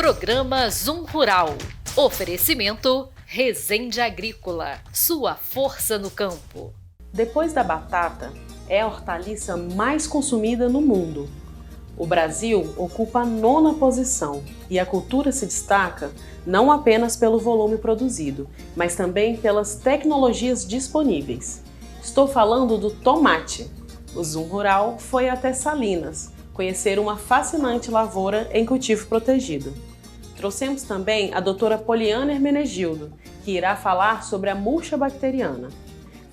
Programa Zoom Rural. Oferecimento Resende Agrícola. Sua força no campo. Depois da batata, é a hortaliça mais consumida no mundo. O Brasil ocupa a 9ª posição e a cultura se destaca não apenas pelo volume produzido, mas também pelas tecnologias disponíveis. Estou falando do tomate. O Zoom Rural foi até Salinas conhecer uma fascinante lavoura em cultivo protegido. Trouxemos também a doutora Poliana Hermenegildo, que irá falar sobre a murcha bacteriana.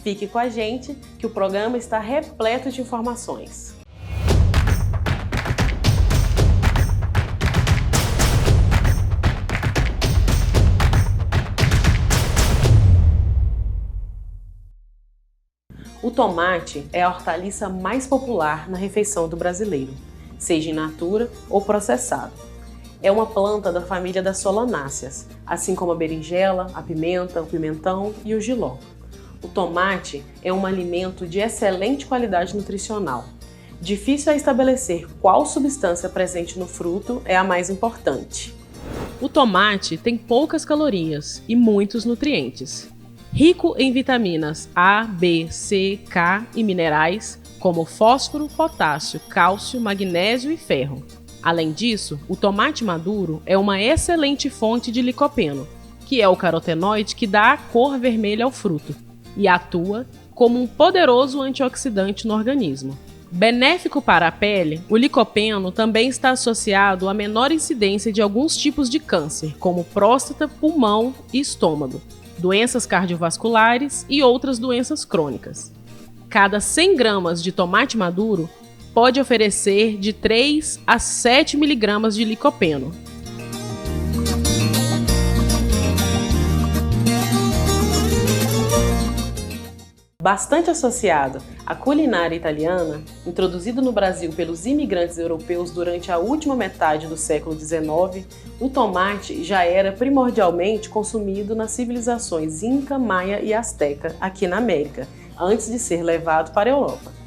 Fique com a gente, que o programa está repleto de informações. O tomate é a hortaliça mais popular na refeição do brasileiro, seja in natura ou processado. É uma planta da família das solanáceas, assim como a berinjela, a pimenta, o pimentão e o jiló. O tomate é um alimento de excelente qualidade nutricional. Difícil é estabelecer qual substância presente no fruto é a mais importante. O tomate tem poucas calorias e muitos nutrientes. Rico em vitaminas A, B, C, K e minerais, como fósforo, potássio, cálcio, magnésio e ferro. Além disso, o tomate maduro é uma excelente fonte de licopeno, que é o carotenoide que dá a cor vermelha ao fruto, e atua como um poderoso antioxidante no organismo. Benéfico para a pele, o licopeno também está associado à menor incidência de alguns tipos de câncer, como próstata, pulmão e estômago, doenças cardiovasculares e outras doenças crônicas. Cada 100 gramas de tomate maduro pode oferecer de 3 a 7 miligramas de licopeno. Bastante associado à culinária italiana, introduzido no Brasil pelos imigrantes europeus durante a última metade do século XIX, o tomate já era primordialmente consumido nas civilizações Inca, Maia e Azteca aqui na América, antes de ser levado para a Europa.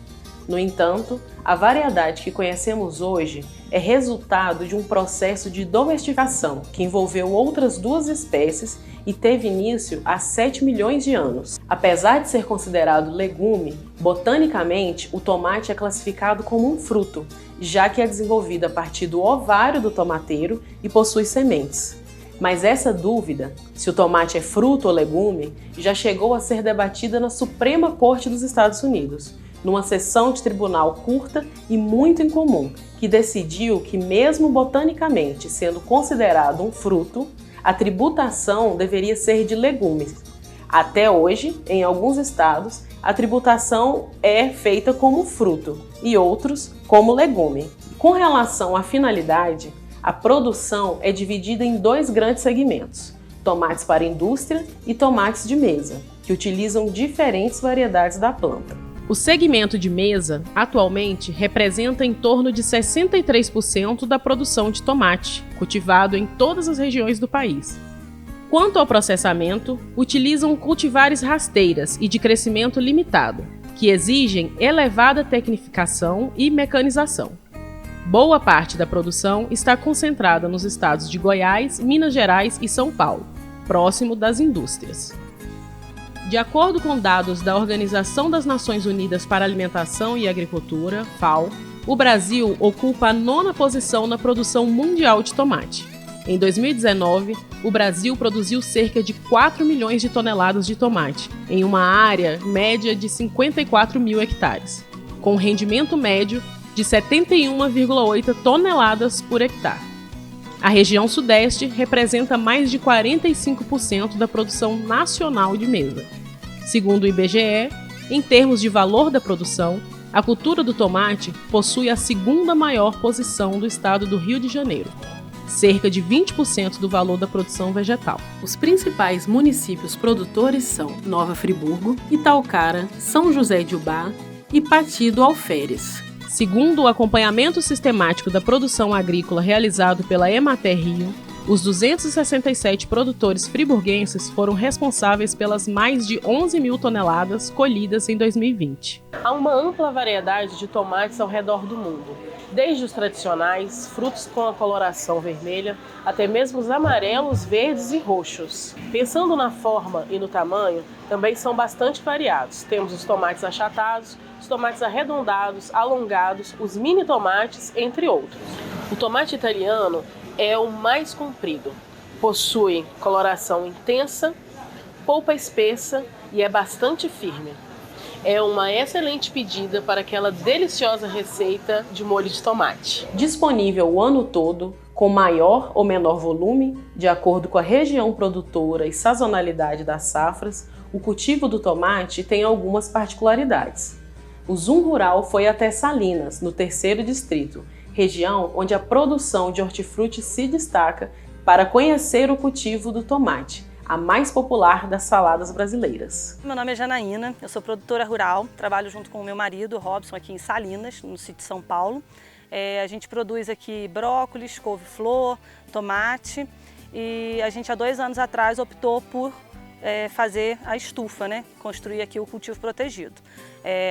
No entanto, a variedade que conhecemos hoje é resultado de um processo de domesticação que envolveu outras 2 espécies e teve início há 7 milhões de anos. Apesar de ser considerado legume, botanicamente o tomate é classificado como um fruto, já que é desenvolvido a partir do ovário do tomateiro e possui sementes. Mas essa dúvida, se o tomate é fruto ou legume, já chegou a ser debatida na Suprema Corte dos Estados Unidos, numa sessão de tribunal curta e muito incomum, que decidiu que, mesmo botanicamente sendo considerado um fruto, a tributação deveria ser de legumes. Até hoje, em alguns estados, a tributação é feita como fruto e outros como legume. Com relação à finalidade, a produção é dividida em 2 grandes segmentos: tomates para indústria e tomates de mesa, que utilizam diferentes variedades da planta. O segmento de mesa, atualmente, representa em torno de 63% da produção de tomate, cultivado em todas as regiões do país. Quanto ao processamento, utilizam cultivares rasteiras e de crescimento limitado, que exigem elevada tecnificação e mecanização. Boa parte da produção está concentrada nos estados de Goiás, Minas Gerais e São Paulo, próximo das indústrias. De acordo com dados da Organização das Nações Unidas para a Alimentação e Agricultura, FAO, o Brasil ocupa a 9ª posição na produção mundial de tomate. Em 2019, o Brasil produziu cerca de 4 milhões de toneladas de tomate, em uma área média de 54 mil hectares, com rendimento médio de 71,8 toneladas por hectare. A região Sudeste representa mais de 45% da produção nacional de mesa. Segundo o IBGE, em termos de valor da produção, a cultura do tomate possui a 2ª maior posição do estado do Rio de Janeiro, cerca de 20% do valor da produção vegetal. Os principais municípios produtores são Nova Friburgo, Itaocara, São José de Ubá e Pati do Alferes. Segundo o acompanhamento sistemático da produção agrícola realizado pela Emater Rio, os 267 produtores friburguenses foram responsáveis pelas mais de 11 mil toneladas colhidas em 2020. Há uma ampla variedade de tomates ao redor do mundo, Desde os tradicionais, frutos com a coloração vermelha, até mesmo os amarelos, verdes e roxos. Pensando na forma e no tamanho, também são bastante variados. Temos os tomates achatados, os tomates arredondados, alongados, os mini tomates, entre outros. O tomate italiano é o mais comprido. Possui coloração intensa, polpa espessa e é bastante firme. É uma excelente pedida para aquela deliciosa receita de molho de tomate. Disponível o ano todo, com maior ou menor volume, de acordo com a região produtora e sazonalidade das safras, o cultivo do tomate tem algumas particularidades. O Zoom Rural foi até Salinas, no 3º distrito, região onde a produção de hortifruti se destaca, para conhecer o cultivo do tomate, a mais popular das saladas brasileiras. Meu nome é Janaína, eu sou produtora rural, trabalho junto com o meu marido, Robson, aqui em Salinas, no sítio de São Paulo. A gente produz aqui brócolis, couve-flor, tomate e a gente há 2 anos atrás optou por fazer a estufa, né? Construir aqui o cultivo protegido.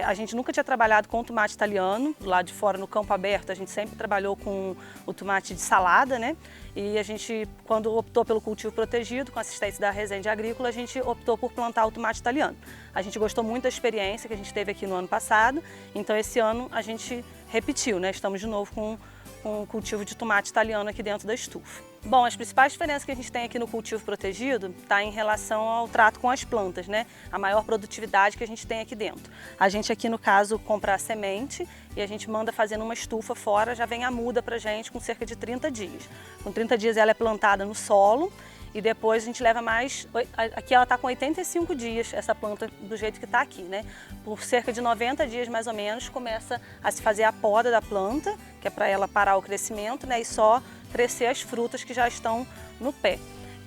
A gente nunca tinha trabalhado com tomate italiano, do lado de fora no campo aberto a gente sempre trabalhou com o tomate de salada, né? E a gente, quando optou pelo cultivo protegido, com assistência da Resende Agrícola, a gente optou por plantar o tomate italiano. A gente gostou muito da experiência que a gente teve aqui no ano passado, então esse ano a gente repetiu, né? Estamos de novo com o cultivo de tomate italiano aqui dentro da estufa. Bom, as principais diferenças que a gente tem aqui no cultivo protegido está em relação ao trato com as plantas, né? A maior produtividade que a gente tem aqui dentro. A gente aqui, no caso, compra a semente e a gente manda fazer numa estufa fora, já vem a muda pra gente com cerca de 30 dias. Com 30 dias ela é plantada no solo e depois a gente leva mais... Aqui ela está com 85 dias, essa planta do jeito que está aqui, né? Por cerca de 90 dias, mais ou menos, começa a se fazer a poda da planta, que é para ela parar o crescimento, né? E só crescer as frutas que já estão no pé.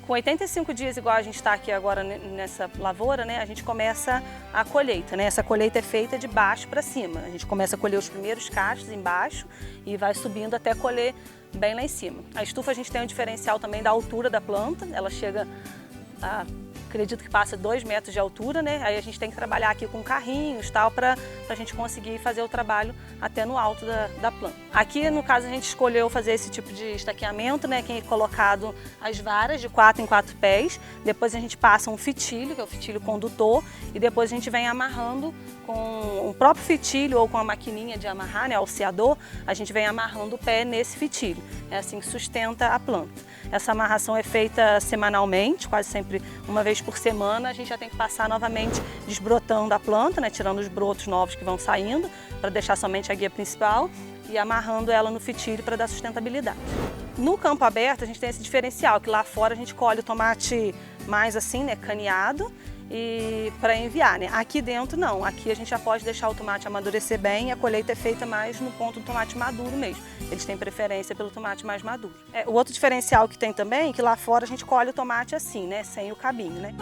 Com 85 dias, igual a gente está aqui agora nessa lavoura, né, a gente começa a colheita, né? Essa colheita é feita de baixo para cima. A gente começa a colher os primeiros cachos embaixo e vai subindo até colher bem lá em cima. A estufa a gente tem um diferencial também da altura da planta, ela chega a... Acredito que passa 2 metros de altura, né? Aí a gente tem que trabalhar aqui com carrinhos, tal, para a gente conseguir fazer o trabalho até no alto da planta. Aqui, no caso, a gente escolheu fazer esse tipo de estaqueamento, né? Que é colocado as varas de 4 em 4 pés. Depois a gente passa um fitilho, que é o fitilho condutor, e depois a gente vem amarrando com o próprio fitilho ou com a maquininha de amarrar, né? Alceador, a gente vem amarrando o pé nesse fitilho. É assim que sustenta a planta. Essa amarração é feita semanalmente, quase sempre uma vez por semana. A gente já tem que passar novamente desbrotando a planta, né, tirando os brotos novos que vão saindo, para deixar somente a guia principal e amarrando ela no fitilho para dar sustentabilidade. No campo aberto a gente tem esse diferencial, que lá fora a gente colhe o tomate mais assim, né, caneado, e para enviar, né? Aqui dentro não, aqui a gente já pode deixar o tomate amadurecer bem e a colheita é feita mais no ponto do tomate maduro mesmo. Eles têm preferência pelo tomate mais maduro. O outro diferencial que tem também é que lá fora a gente colhe o tomate assim, né? Sem o cabinho, né?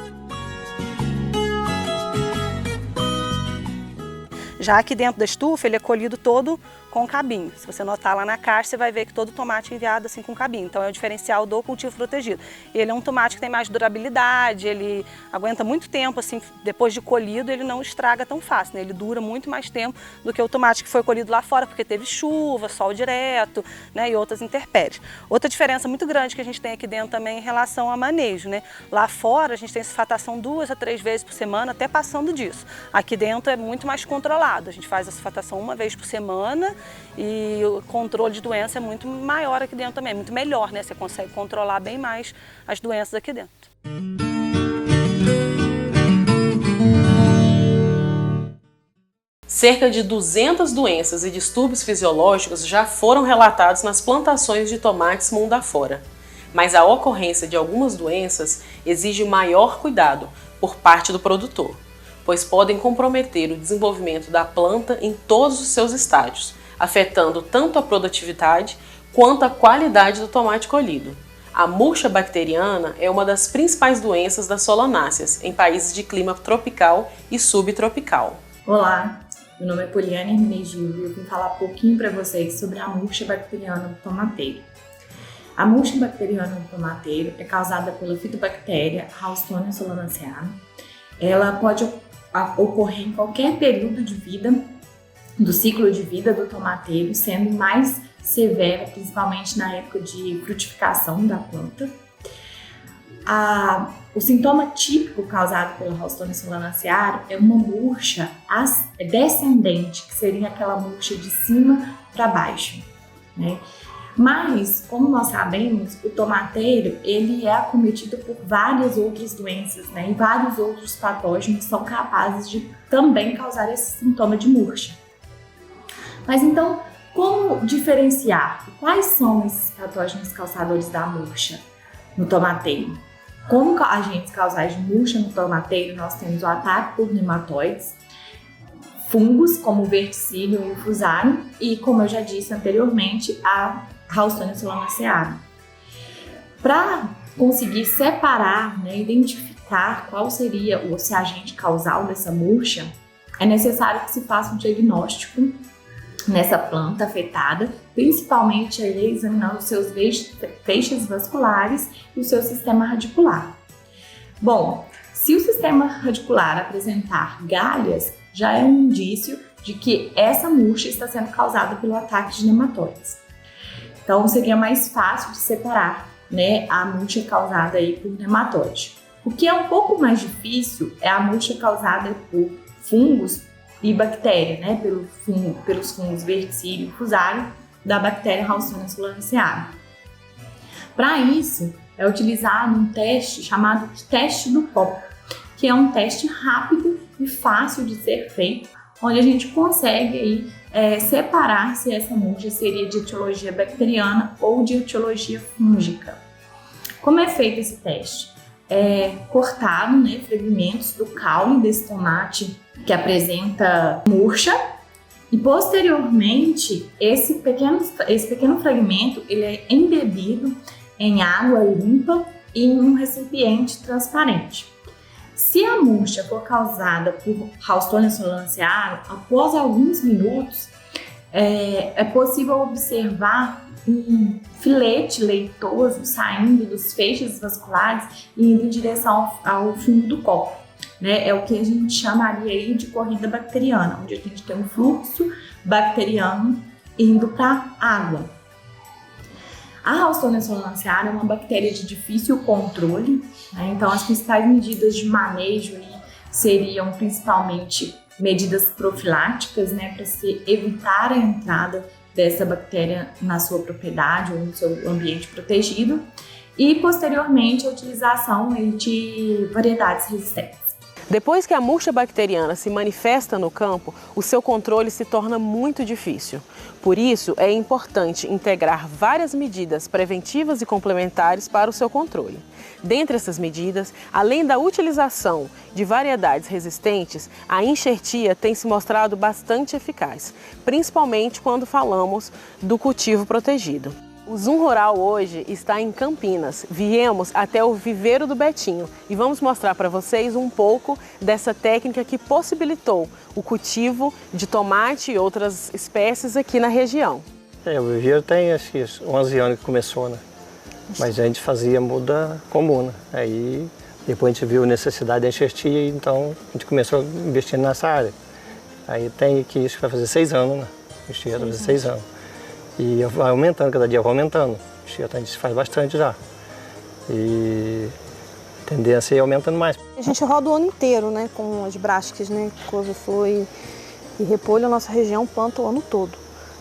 Já aqui dentro da estufa ele é colhido todo com cabinho. Se você notar lá na caixa, você vai ver que todo o tomate é enviado assim com cabinho. Então é o diferencial do cultivo protegido. Ele é um tomate que tem mais durabilidade, ele aguenta muito tempo, assim, depois de colhido ele não estraga tão fácil, né? Ele dura muito mais tempo do que o tomate que foi colhido lá fora, porque teve chuva, sol direto, né? E outras intempéries. Outra diferença muito grande que a gente tem aqui dentro também em relação ao manejo, né? Lá fora a gente tem sulfatação 2 a 3 vezes por semana, até passando disso. Aqui dentro é muito mais controlado. A gente faz a sulfatação 1 vez por semana e o controle de doença é muito maior aqui dentro também, é muito melhor, né? Você consegue controlar bem mais as doenças aqui dentro. Cerca de 200 doenças e distúrbios fisiológicos já foram relatados nas plantações de tomates mundo afora. Mas a ocorrência de algumas doenças exige maior cuidado por parte do produtor, pois podem comprometer o desenvolvimento da planta em todos os seus estágios, afetando tanto a produtividade quanto a qualidade do tomate colhido. A murcha bacteriana é uma das principais doenças das solanáceas em países de clima tropical e subtropical. Olá, meu nome é Poliane Hermenegildo e eu vim falar um pouquinho para vocês sobre a murcha bacteriana do tomateiro. A murcha bacteriana do tomateiro é causada pela fitobactéria Ralstonia solanaceae. Ela pode ocorrer em qualquer período de vida do ciclo de vida do tomateiro, sendo mais severa, principalmente na época de frutificação da planta. O sintoma típico causado pela Haustornia solanacearum é uma murcha descendente, que seria aquela murcha de cima para baixo, né? Mas, como nós sabemos, o tomateiro ele é acometido por várias outras doenças, né? E vários outros patógenos são capazes de também causar esse sintoma de murcha. Mas então, como diferenciar? Quais são esses patógenos causadores da murcha no tomateiro? Como agentes causais de murcha no tomateiro, nós temos o ataque por nematóides, fungos como o verticílio e o fusário, e, como eu já disse anteriormente, a Haustornia solanacearum. Para conseguir separar, né, identificar qual seria esse agente causal dessa murcha, é necessário que se faça um diagnóstico nessa planta afetada, principalmente aí, examinando os seus feixes vasculares e o seu sistema radicular. Bom, se o sistema radicular apresentar galhas, já é um indício de que essa murcha está sendo causada pelo ataque de nematóides. Então, seria mais fácil de separar, né, a murcha causada aí por nematóide. O que é um pouco mais difícil é a murcha causada por fungos e bactéria, né, pelos fungos verticílio e fusário da bactéria Haustornia solanacearum. Para isso, é utilizado um teste chamado de teste do copo, que é um teste rápido e fácil de ser feito, onde a gente consegue aí, separar se essa murcha seria de etiologia bacteriana ou de etiologia fúngica. Como é feito esse teste? É cortado, né, fragmentos do caule desse tomate que apresenta murcha, e posteriormente esse pequeno fragmento ele é embebido em água limpa e em um recipiente transparente. Se a murcha for causada por Haustornia solanacearum, após alguns minutos é possível observar um filete leitoso saindo dos feixes vasculares e indo em direção ao fundo do copo, né? É o que a gente chamaria aí de corrida bacteriana, onde a gente tem um fluxo bacteriano indo para a água. A Haustornia solanacearum é uma bactéria de difícil controle, né? Então as principais medidas de manejo aí seriam principalmente medidas profiláticas, né, para se evitar a entrada dessa bactéria na sua propriedade ou no seu ambiente protegido, e posteriormente a utilização de variedades resistentes. Depois que a murcha bacteriana se manifesta no campo, o seu controle se torna muito difícil. Por isso, é importante integrar várias medidas preventivas e complementares para o seu controle. Dentre essas medidas, além da utilização de variedades resistentes, a enxertia tem se mostrado bastante eficaz, principalmente quando falamos do cultivo protegido. O Zoom Rural hoje está em Campinas. Viemos até o viveiro do Betinho e vamos mostrar para vocês um pouco dessa técnica que possibilitou o cultivo de tomate e outras espécies aqui na região. O viveiro tem acho que 11 anos que começou, né? Mas a gente fazia muda comum, né? Aí depois a gente viu a necessidade da enxertia e então a gente começou a investir nessa área. Aí tem aqui, isso vai fazer 6 anos, né? Enxertia vai fazer 6 anos. E vai aumentando, cada dia vai aumentando. A gente faz bastante já. E a tendência é ir aumentando mais. A gente roda o ano inteiro, né, com as brásicas, né, couve-flor e repolho, a nossa região planta o ano todo.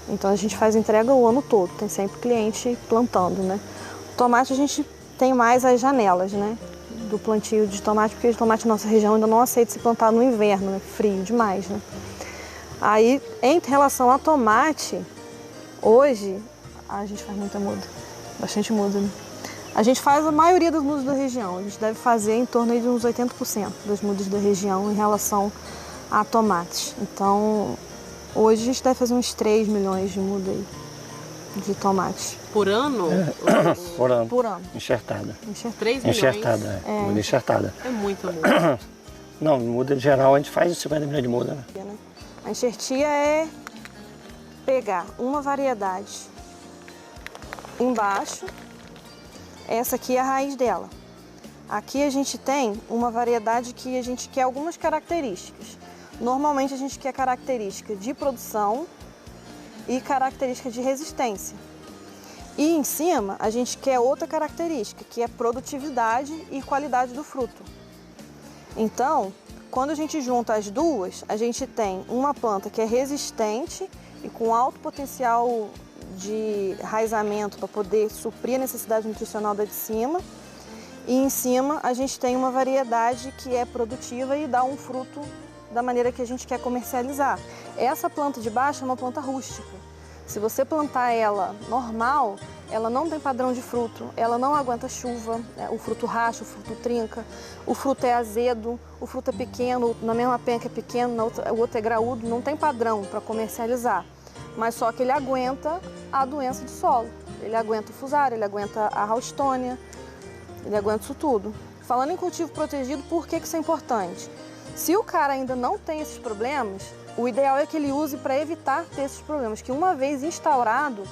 Então a gente faz entrega o ano todo, tem sempre cliente plantando, né. O tomate a gente tem mais as janelas, né, do plantio de tomate, porque o tomate na nossa região ainda não aceita se plantar no inverno, né, frio demais, né. Aí, em relação a tomate, hoje, a gente faz muita muda, bastante muda, né? A gente faz a maioria das mudas da região, a gente deve fazer em torno de uns 80% das mudas da região em relação a tomates. Então, hoje a gente deve fazer uns 3 milhões de mudas aí, de tomate. Por ano? Por ano. Por ano. Enxertada. 3 milhões? Enxertada, muda enxertada. É muito muda. Não, muda em geral a gente faz 50 milhões de muda, né? A enxertia é pegar uma variedade embaixo, essa aqui é a raiz dela. Aqui a gente tem uma variedade que a gente quer algumas características. Normalmente a gente quer característica de produção e característica de resistência. E em cima a gente quer outra característica, que é produtividade e qualidade do fruto. Então, quando a gente junta as duas, a gente tem uma planta que é resistente e com alto potencial de enraizamento para poder suprir a necessidade nutricional da de cima. E em cima a gente tem uma variedade que é produtiva e dá um fruto da maneira que a gente quer comercializar. Essa planta de baixo é uma planta rústica. Se você plantar ela normal, ela não tem padrão de fruto, ela não aguenta chuva, o fruto racha, o fruto trinca, o fruto é azedo, o fruto é pequeno, na mesma penca é pequeno, o outro é graúdo, não tem padrão para comercializar. Mas só que ele aguenta a doença do solo, ele aguenta o fusário, ele aguenta a Houstônia, ele aguenta isso tudo. Falando em cultivo protegido, por que isso é importante? Se o cara ainda não tem esses problemas, o ideal é que ele use para evitar ter esses problemas, que uma vez instaurado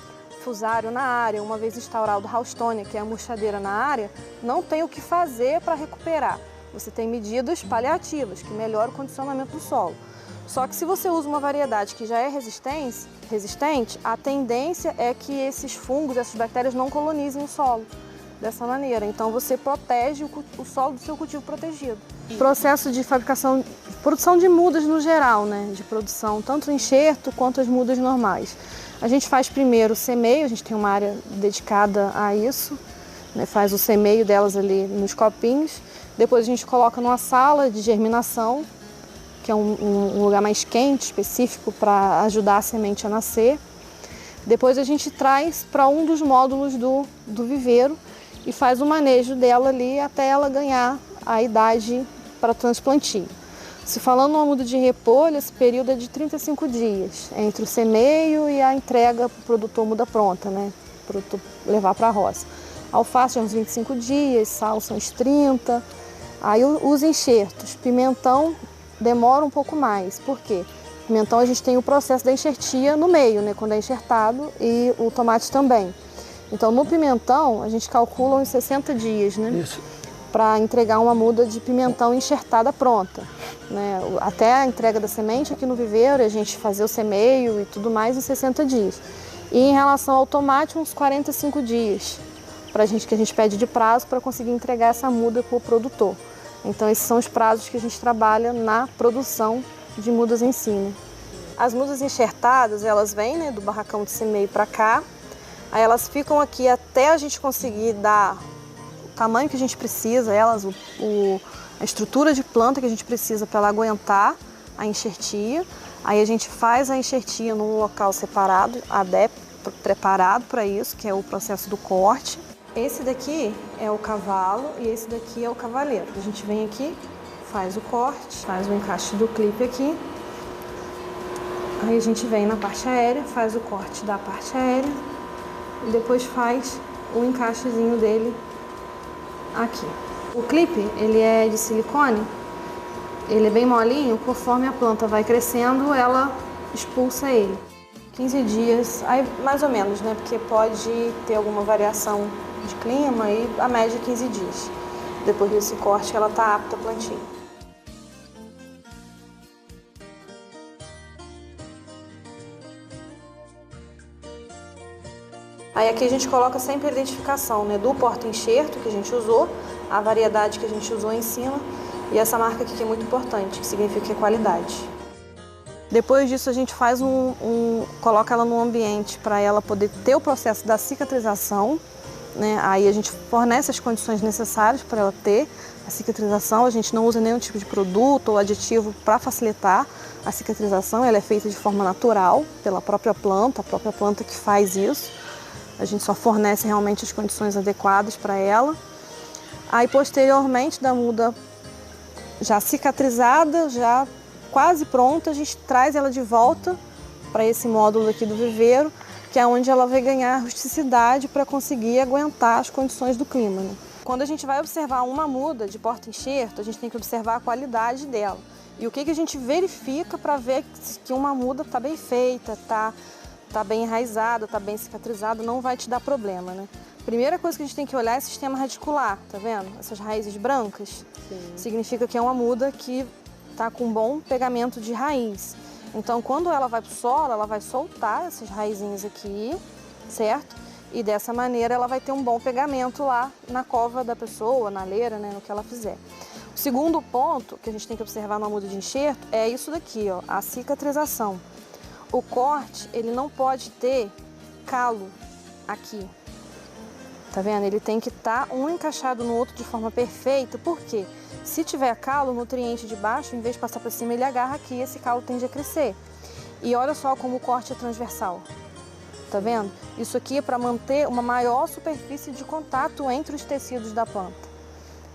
fusário na área, uma vez instaurado Houstônia, que é a murchadeira na área, não tem o que fazer para recuperar. Você tem medidas paliativas, que melhoram o condicionamento do solo. Só que se você usa uma variedade que já é resistente, a tendência é que esses fungos, essas bactérias não colonizem o solo dessa maneira. Então você protege o solo do seu cultivo protegido. Processo de fabricação, produção de mudas no geral, né? De produção, tanto o enxerto quanto as mudas normais. A gente faz primeiro o semeio, a gente tem uma área dedicada a isso, né? Faz o semeio delas ali nos copinhos. Depois a gente coloca numa sala de germinação, que é um lugar mais quente, específico para ajudar a semente a nascer. Depois a gente traz para um dos módulos do viveiro e faz o manejo dela ali até ela ganhar a idade para transplantio. Se falando numa muda de repolho, esse período é de 35 dias, entre o semeio e a entrega para o produtor muda pronta, né? Para o produtor levar para a roça. Alface é uns 25 dias, sal são uns 30. Aí os enxertos, pimentão demora um pouco mais. Por quê? Pimentão a gente tem o processo da enxertia no meio, né? Quando é enxertado, e o tomate também. Então no pimentão a gente calcula uns 60 dias, né? Isso. Para entregar uma muda de pimentão enxertada pronta, né? Até a entrega da semente aqui no viveiro, a gente fazer o semeio e tudo mais em 60 dias. E em relação ao tomate, uns 45 dias que a gente pede de prazo para conseguir entregar essa muda para o produtor. Então esses são os prazos que a gente trabalha na produção de mudas em cima. As mudas enxertadas, elas vêm, né, do barracão de semeio para cá, aí elas ficam aqui até a gente conseguir dar tamanho que a gente precisa, a estrutura de planta que a gente precisa para ela aguentar a enxertia. Aí a gente faz a enxertia num local separado, preparado para isso, que é o processo do corte. Esse daqui é o cavalo e esse daqui é o cavaleiro. A gente vem aqui, faz o corte, faz o encaixe do clipe aqui. Aí a gente vem na parte aérea, faz o corte da parte aérea e depois faz o encaixezinho dele aqui. O clipe, ele é de silicone, ele é bem molinho, conforme a planta vai crescendo, ela expulsa ele. 15 dias, aí mais ou menos, né? Porque pode ter alguma variação de clima e a média é 15 dias. Depois desse corte, ela está apta a plantio. Aí aqui a gente coloca sempre a identificação, né, do porta-enxerto que a gente usou, a variedade que a gente usou em cima e essa marca aqui que é muito importante, que significa que é qualidade. Depois disso a gente faz coloca ela num ambiente para ela poder ter o processo da cicatrização, né? Aí a gente fornece as condições necessárias para ela ter a cicatrização, a gente não usa nenhum tipo de produto ou aditivo para facilitar a cicatrização, ela é feita de forma natural pela própria planta, a própria planta que faz isso. A gente só fornece realmente as condições adequadas para ela. Aí, posteriormente, da muda já cicatrizada, já quase pronta, a gente traz ela de volta para esse módulo aqui do viveiro, que é onde ela vai ganhar rusticidade para conseguir aguentar as condições do clima, né? Quando a gente vai observar uma muda de porta-enxerto, a gente tem que observar a qualidade dela. E o que a gente verifica para ver que uma muda está bem feita, está bem enraizada, está bem cicatrizada, não vai te dar problema, né? Primeira coisa que a gente tem que olhar é o sistema radicular, tá vendo? Essas raízes brancas. Sim. Significa que é uma muda que estar com um bom pegamento de raiz. Então, quando ela vai para o solo, ela vai soltar essas raizinhas aqui, certo? E dessa maneira ela vai ter um bom pegamento lá na cova da pessoa, na leira, né, no que ela fizer. O segundo ponto que a gente tem que observar na muda de enxerto é isso daqui, ó, a cicatrização. O corte, ele não pode ter calo aqui. Tá vendo? Ele tem que estar um encaixado no outro de forma perfeita. Por quê? Se tiver calo, o nutriente de baixo, em vez de passar para cima, ele agarra aqui e esse calo tende a crescer. E olha só como o corte é transversal. Tá vendo? Isso aqui é para manter uma maior superfície de contato entre os tecidos da planta.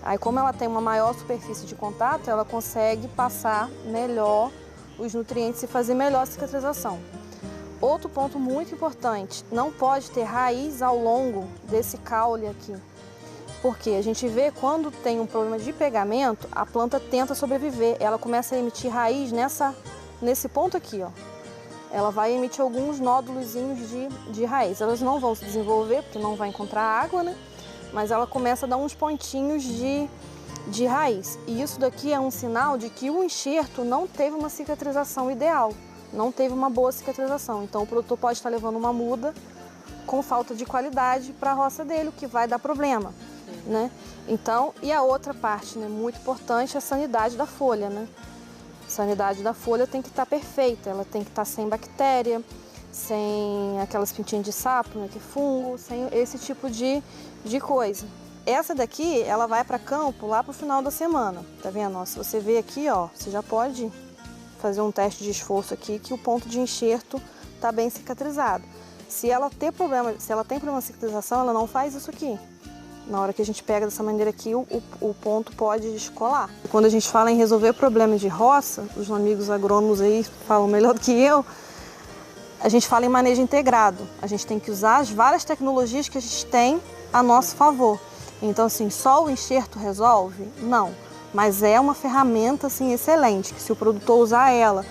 Aí, como ela tem uma maior superfície de contato, ela consegue passar melhor os nutrientes e fazer melhor a cicatrização. Outro ponto muito importante, não pode ter raiz ao longo desse caule aqui. Porque a gente vê quando tem um problema de pegamento, a planta tenta sobreviver, ela começa a emitir raiz nesse ponto aqui, ó. Ela vai emitir alguns nódulozinhos de raiz. Elas não vão se desenvolver, porque não vai encontrar água, né? Mas ela começa a dar uns pontinhos de raiz. E isso daqui é um sinal de que o enxerto não teve uma cicatrização ideal, não teve uma boa cicatrização. Então o produtor pode estar levando uma muda com falta de qualidade para a roça dele, o que vai dar problema, né? Então, e a outra parte, né, muito importante, é a sanidade da folha, né? A sanidade da folha tem que estar perfeita, ela tem que estar sem bactéria, sem aquelas pintinhas de sapo, né, que é fungo, sem esse tipo de coisa. Essa daqui, ela vai para campo lá para o final da semana, tá vendo? Ó, se você ver aqui, ó, você já pode fazer um teste de esforço aqui que o ponto de enxerto está bem cicatrizado. Se ela tem problema de cicatrização, ela não faz isso aqui. Na hora que a gente pega dessa maneira aqui, o ponto pode descolar. Quando a gente fala em resolver problemas de roça, os amigos agrônomos aí falam melhor do que eu, a gente fala em manejo integrado. A gente tem que usar as várias tecnologias que a gente tem a nosso favor. Então, assim, só o enxerto resolve? Não. Mas é uma ferramenta, assim, excelente, que se o produtor usar ela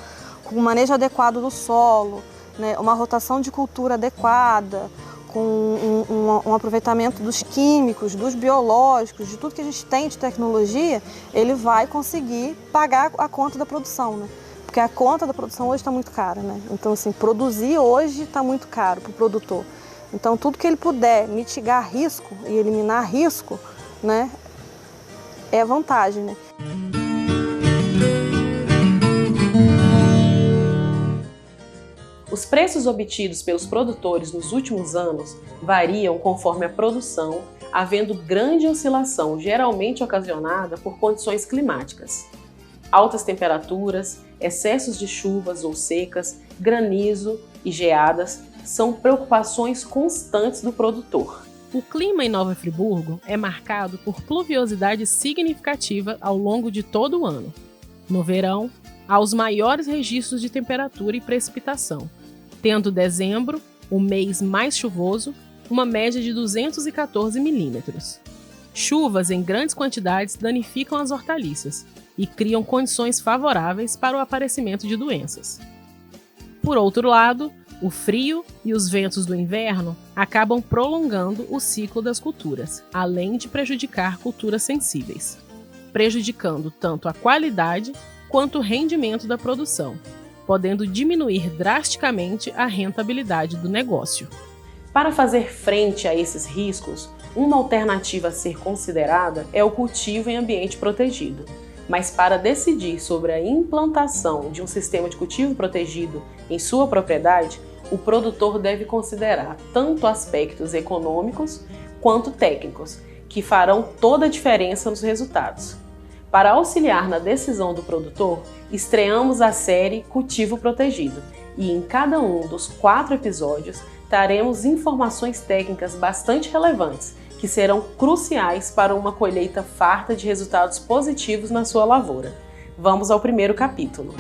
com o manejo adequado do solo, né, uma rotação de cultura adequada, com um aproveitamento dos químicos, dos biológicos, de tudo que a gente tem de tecnologia, ele vai conseguir pagar a conta da produção, né? Porque a conta da produção hoje está muito cara, né? Então, assim, produzir hoje está muito caro para o produtor. Então, tudo que ele puder mitigar risco e eliminar risco, né, é vantagem, né? Os preços obtidos pelos produtores nos últimos anos variam conforme a produção, havendo grande oscilação, geralmente ocasionada por condições climáticas. Altas temperaturas, excessos de chuvas ou secas, granizo e geadas são preocupações constantes do produtor. O clima em Nova Friburgo é marcado por pluviosidade significativa ao longo de todo o ano. No verão, há os maiores registros de temperatura e precipitação, tendo dezembro, o mês mais chuvoso, uma média de 214 milímetros. Chuvas em grandes quantidades danificam as hortaliças e criam condições favoráveis para o aparecimento de doenças. Por outro lado, o frio e os ventos do inverno acabam prolongando o ciclo das culturas, além de prejudicar culturas sensíveis, prejudicando tanto a qualidade quanto o rendimento da produção, podendo diminuir drasticamente a rentabilidade do negócio. Para fazer frente a esses riscos, uma alternativa a ser considerada é o cultivo em ambiente protegido. Mas para decidir sobre a implantação de um sistema de cultivo protegido em sua propriedade, o produtor deve considerar tanto aspectos econômicos quanto técnicos, que farão toda a diferença nos resultados. Para auxiliar na decisão do produtor, estreamos a série Cultivo Protegido e em cada um dos 4 episódios traremos informações técnicas bastante relevantes que serão cruciais para uma colheita farta de resultados positivos na sua lavoura. Vamos ao primeiro capítulo.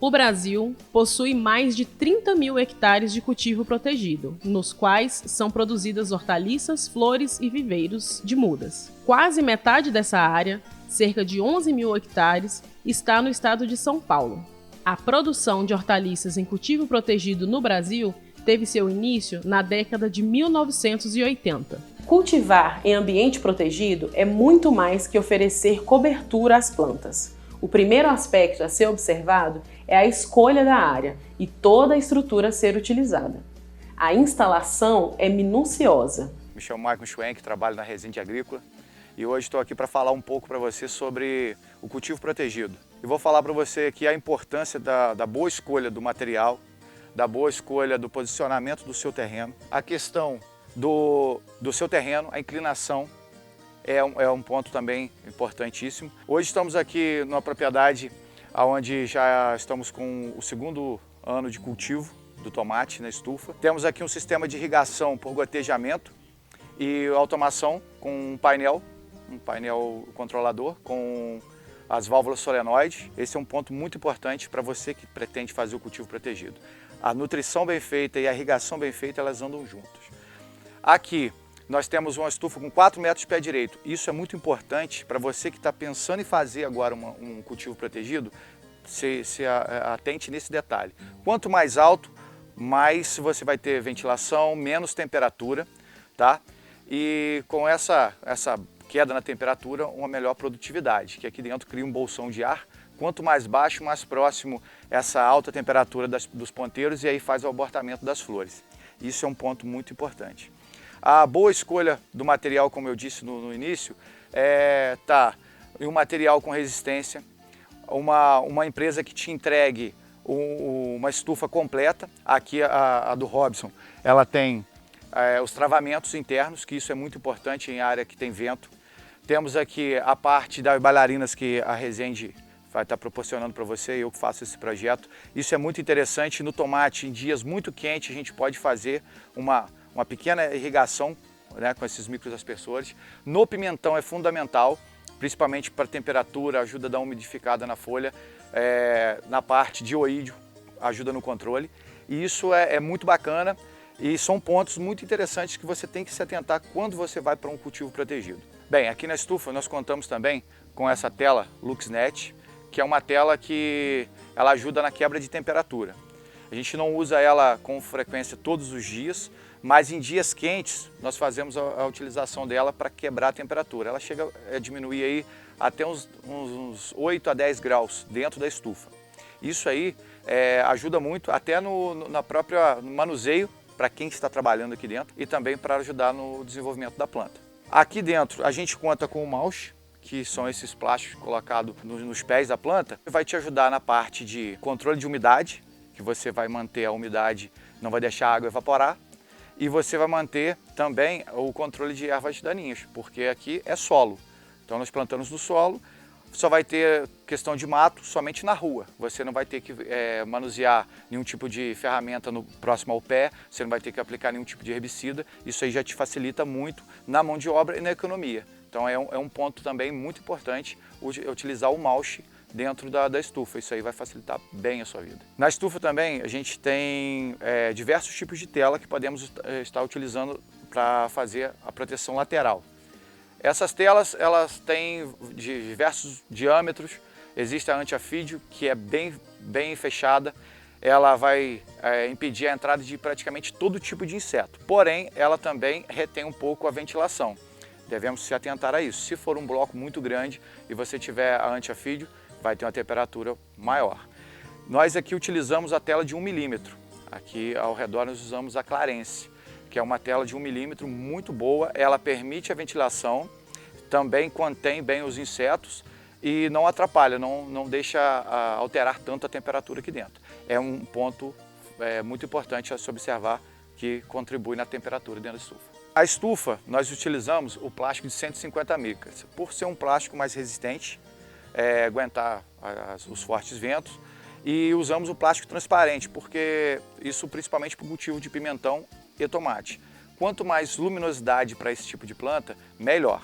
O Brasil possui mais de 30 mil hectares de cultivo protegido, nos quais são produzidas hortaliças, flores e viveiros de mudas. Quase metade dessa área, cerca de 11 mil hectares, está no estado de São Paulo. A produção de hortaliças em cultivo protegido no Brasil teve seu início na década de 1980, Cultivar em ambiente protegido é muito mais que oferecer cobertura às plantas. O primeiro aspecto a ser observado é a escolha da área e toda a estrutura a ser utilizada. A instalação é minuciosa. Me chamo Michael Schwenk, trabalho na Resende Agrícola e hoje estou aqui para falar um pouco para você sobre o cultivo protegido. E vou falar para você aqui a importância da boa escolha do material, da boa escolha do posicionamento do seu terreno, a questão do seu terreno, a inclinação é um ponto também importantíssimo. Hoje estamos aqui numa propriedade onde já estamos com o segundo ano de cultivo do tomate na estufa. Temos aqui um sistema de irrigação por gotejamento e automação com um painel controlador com as válvulas solenoides. Esse é um ponto muito importante para você que pretende fazer o cultivo protegido. A nutrição bem feita e a irrigação bem feita, elas andam juntas. Aqui nós temos uma estufa com 4 metros de pé direito. Isso é muito importante para você que está pensando em fazer agora um cultivo protegido, se atente nesse detalhe. Quanto mais alto, mais você vai ter ventilação, menos temperatura, tá? E com essa queda na temperatura, uma melhor produtividade, que aqui dentro cria um bolsão de ar. Quanto mais baixo, mais próximo essa alta temperatura dos ponteiros e aí faz o abortamento das flores. Isso é um ponto muito importante. A boa escolha do material, como eu disse no início, tá em um material com resistência, uma empresa que te entregue uma estufa completa. Aqui a do Robson, ela tem os travamentos internos, que isso é muito importante em área que tem vento. Temos aqui a parte das bailarinas que a Resende vai estar proporcionando para você, eu que faço esse projeto. Isso é muito interessante. No tomate, em dias muito quentes, a gente pode fazer uma pequena irrigação, né, com esses microaspersores. No pimentão é fundamental, principalmente para a temperatura, ajuda a dar uma umidificada na folha. Na parte de oídio, ajuda no controle. E isso é muito bacana e são pontos muito interessantes que você tem que se atentar quando você vai para um cultivo protegido. Bem, aqui na estufa nós contamos também com essa tela LuxNet, que é uma tela que ela ajuda na quebra de temperatura. A gente não usa ela com frequência todos os dias, mas em dias quentes nós fazemos a utilização dela para quebrar a temperatura. Ela chega a diminuir aí até uns 8 a 10 graus dentro da estufa. Isso aí ajuda muito até no manuseio para quem está trabalhando aqui dentro e também para ajudar no desenvolvimento da planta. Aqui dentro a gente conta com o mulch, que são esses plásticos colocados nos pés da planta, vai te ajudar na parte de controle de umidade, que você vai manter a umidade, não vai deixar a água evaporar, e você vai manter também o controle de ervas daninhas, porque aqui é solo. Então nós plantamos no solo, só vai ter questão de mato somente na rua. Você não vai ter que manusear nenhum tipo de ferramenta próximo ao pé, você não vai ter que aplicar nenhum tipo de herbicida. Isso aí já te facilita muito na mão de obra e na economia. Então é um ponto também muito importante utilizar o mulch dentro da estufa. Isso aí vai facilitar bem a sua vida. Na estufa também a gente tem diversos tipos de tela que podemos estar utilizando para fazer a proteção lateral. Essas telas, elas têm diversos diâmetros. Existe a anti-afídio, que é bem fechada. Ela vai impedir a entrada de praticamente todo tipo de inseto. Porém, ela também retém um pouco a ventilação. Devemos se atentar a isso. Se for um bloco muito grande e você tiver a anti-afídio, vai ter uma temperatura maior. Nós aqui utilizamos a tela de 1 milímetro. Aqui ao redor nós usamos a Clarence, que é uma tela de 1 milímetro muito boa. Ela permite a ventilação, também contém bem os insetos e não atrapalha, não deixa alterar tanto a temperatura aqui dentro. É um ponto muito importante a se observar, que contribui na temperatura dentro da estufa. A estufa, nós utilizamos o plástico de 150 micras, por ser um plástico mais resistente, aguentar os fortes ventos, e usamos o plástico transparente, porque isso principalmente para o cultivo de pimentão e tomate. Quanto mais luminosidade para esse tipo de planta, melhor.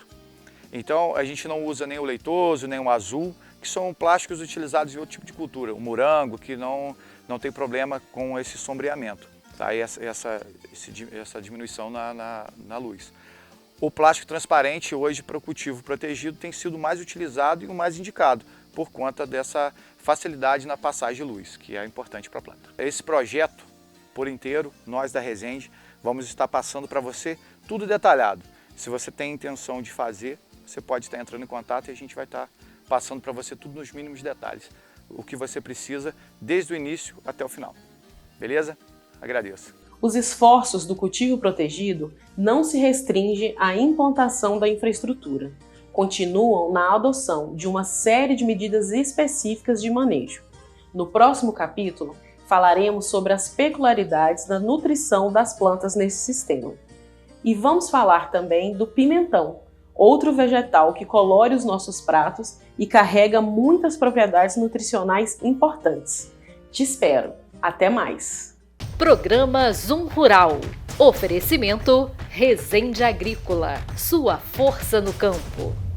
Então a gente não usa nem o leitoso, nem o azul, que são plásticos utilizados em outro tipo de cultura. O morango, que não tem problema com esse sombreamento, tá? E essa diminuição na luz. O plástico transparente hoje para o cultivo protegido tem sido mais utilizado e o mais indicado, por conta dessa facilidade na passagem de luz, que é importante para a planta. Esse projeto, por inteiro, nós da Resende, vamos estar passando para você tudo detalhado. Se você tem intenção de fazer, você pode estar entrando em contato e a gente vai estar passando para você tudo nos mínimos detalhes. O que você precisa desde o início até o final. Beleza? Agradeço. Os esforços do cultivo protegido não se restringem à implantação da infraestrutura. Continuam na adoção de uma série de medidas específicas de manejo. No próximo capítulo, falaremos sobre as peculiaridades da nutrição das plantas nesse sistema. E vamos falar também do pimentão, outro vegetal que colore os nossos pratos e carrega muitas propriedades nutricionais importantes. Te espero. Até mais! Programa Zoom Rural. Oferecimento Resende Agrícola. Sua força no campo.